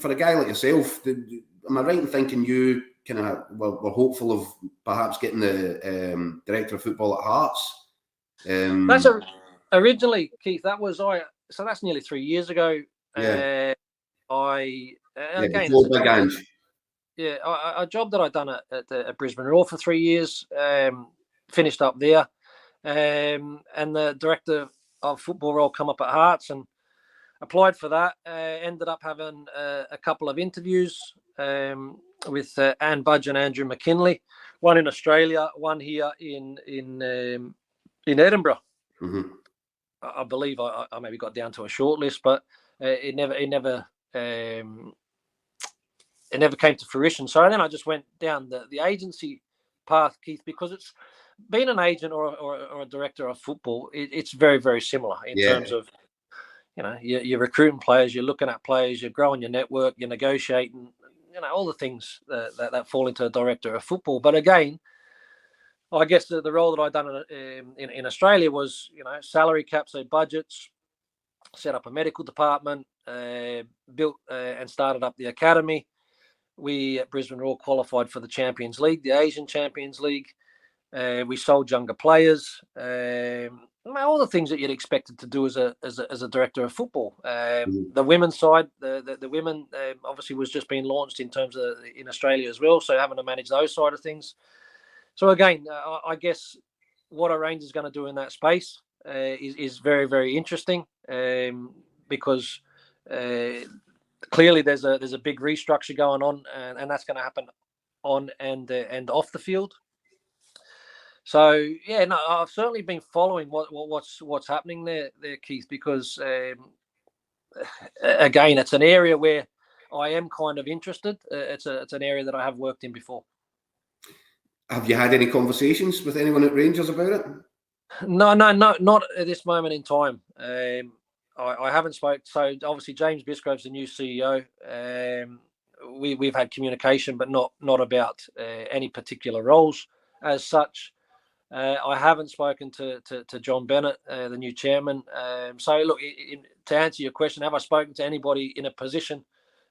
for a guy like yourself, am I right in thinking you kind of were hopeful of perhaps getting the director of football at Hearts? That's originally, Keith. So that's nearly 3 years ago. Yeah. Again, before Big Ange. Yeah, a job that I'd done at Brisbane Roar for 3 years, finished up there, and the director of football role come up at Hearts and applied for that. Ended up having a couple of interviews with Ann Budge and Andrew McKinley, one in Australia, one here in Edinburgh. Mm-hmm. I believe I maybe got down to a short list, but it never came to fruition. So then I just went down the agency path, Keith, because it's being an agent or a director of football. It's very, very similar in terms of, you're recruiting players, you're looking at players, you're growing your network, you're negotiating, all the things that fall into a director of football. But again, I guess the role that I'd done in Australia was, salary caps, so budgets, set up a medical department, built and started up the academy. We at Brisbane Roar qualified for the Champions League, the Asian Champions League. We sold younger players, all the things that you'd expected to do as a director of football. The women's side, the women obviously was just being launched in terms of in Australia as well, so having to manage those side of things. So again, I guess what a Ranger's going to do in that space is very, very interesting, because clearly there's a big restructure going on, and that's going to happen on and off the field. So yeah, no, I've certainly been following what's happening there, Keith, because again, it's an area where I am kind of interested. It's an area that I have worked in before. Have you had any conversations with anyone at Rangers about it? No, not at this moment in time. I haven't spoke. So obviously James Bisgrove's the new CEO. We've had communication, but not about any particular roles as such. I haven't spoken to John Bennett, the new chairman. So look, to answer your question, have I spoken to anybody in a position,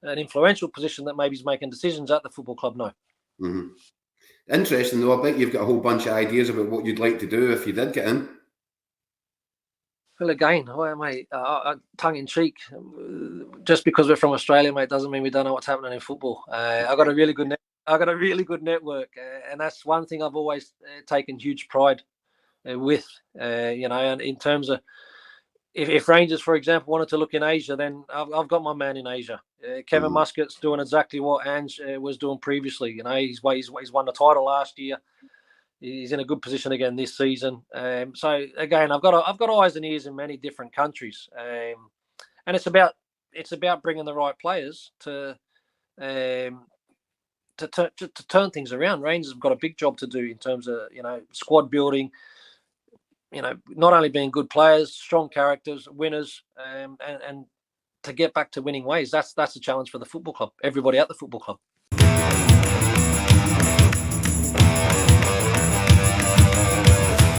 an influential position that maybe is making decisions at the football club? No. Mm-hmm. Interesting though. I bet you've got a whole bunch of ideas about what you'd like to do if you did get in. Well, again, mate, tongue in cheek. Just because we're from Australia, mate, doesn't mean we don't know what's happening in football. I got a really good network, and that's one thing I've always taken huge pride with. And in terms of if Rangers, for example, wanted to look in Asia, then I've got my man in Asia. Kevin Muscat's doing exactly what Ange was doing previously. He's won the title last year. He's in a good position again this season. So again, I've got eyes and ears in many different countries, and it's about bringing the right players to turn things around. Rangers have got a big job to do in terms of squad building. Not only being good players, strong characters, winners, and to get back to winning ways. That's a challenge for the football club. Everybody at the football club.